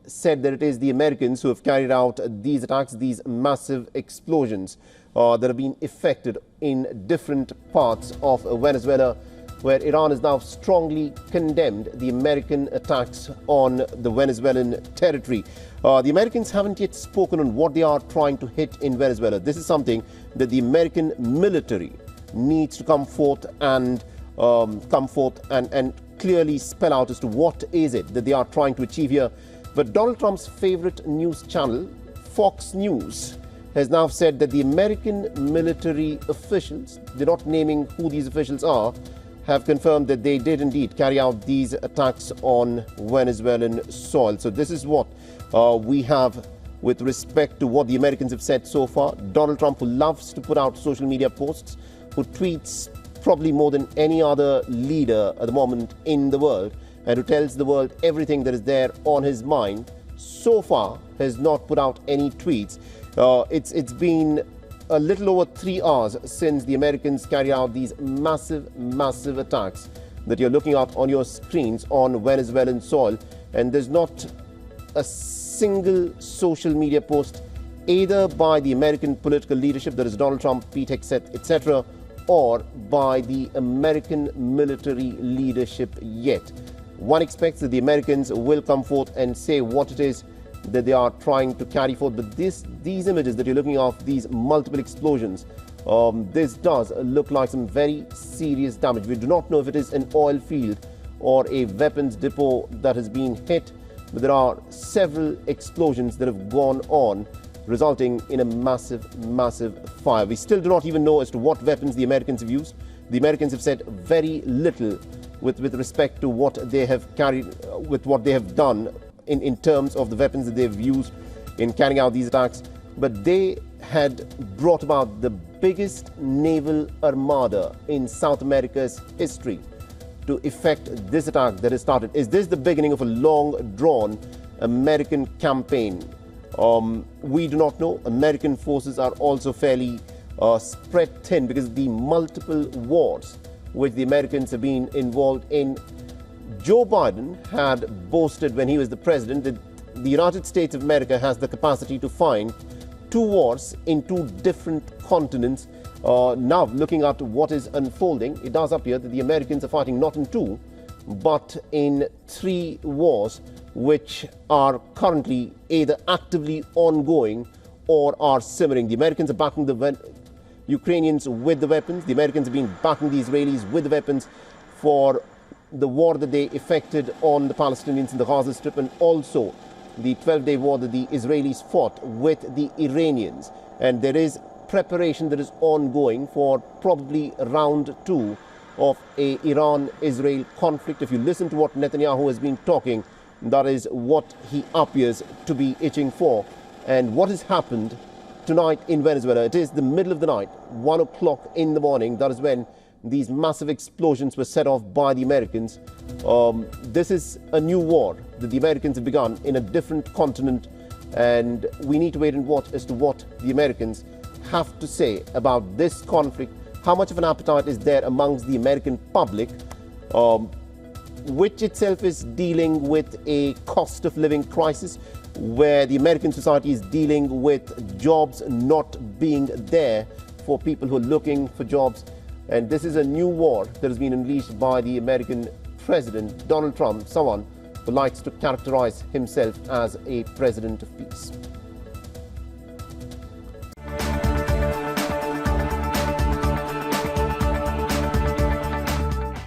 said that it is the Americans who have carried out these attacks, these massive explosions that have been effected in different parts of Venezuela, where Iran has now strongly condemned the American attacks on the Venezuelan territory. The Americans haven't yet spoken on what they are trying to hit in Venezuela. This is something that the American military needs to come forth and clearly spell out as to what is it that they are trying to achieve here. But Donald Trump's favorite news channel, Fox News, has now said that the American military officials, they're not naming who these officials are, have confirmed that they did indeed carry out these attacks on Venezuelan soil. So this is what we have with respect to what the Americans have said so far. Donald Trump, who loves to put out social media posts, who tweets probably more than any other leader at the moment in the world, and who tells the world everything that is there on his mind, so far has not put out any tweets. It's been a little over 3 hours since the Americans carried out these massive attacks that you're looking at on your screens on Venezuelan soil, and there's not a single social media post either by the American political leadership, that is Donald Trump, Pete Hegseth, etc., or by the American military leadership yet. One expects that the Americans will come forth and say what it is that they are trying to carry forth. But these images that you're looking at, these multiple explosions, this does look like some very serious damage. We do not know if it is an oil field or a weapons depot that has been hit, but there are several explosions that have gone on, resulting in a massive fire. We still do not even know as to what weapons the Americans have used. The Americans have said very little with respect to what they have carried, with what they have done in terms of the weapons that they've used in carrying out these attacks. But they had brought about the biggest naval armada in South America's history to effect this attack that has started. Is this the beginning of a long-drawn American campaign? We do not know. American forces are also fairly spread thin because of the multiple wars which the Americans have been involved in. Joe Biden had boasted when he was the president that the United States of America has the capacity to find 2 wars in 2 different continents. Now, looking at what is unfolding, it does appear that the Americans are fighting not in 2, but in 3 wars, which are currently either actively ongoing or are simmering. The Americans are backing the Ukrainians with the weapons. The Americans have been backing the Israelis with the weapons for the war that they effected on the Palestinians in the Gaza Strip, and also the 12-day war that the Israelis fought with the Iranians. And there is preparation that is ongoing for probably round 2 of a Iran-Israel conflict. If you listen to what Netanyahu has been talking, that is what he appears to be itching for. And what has happened tonight in Venezuela, it is the middle of the night, 1 o'clock in the morning. That is when these massive explosions were set off by the Americans. This is a new war that the Americans have begun in a different continent, and we need to wait and watch as to what the Americans have to say about this conflict. How much of an appetite is there amongst the American public, which itself is dealing with a cost of living crisis, where the American society is dealing with jobs not being there for people who are looking for jobs. And this is a new war that has been unleashed by the American President Donald Trump, someone who likes to characterize himself as a president of peace.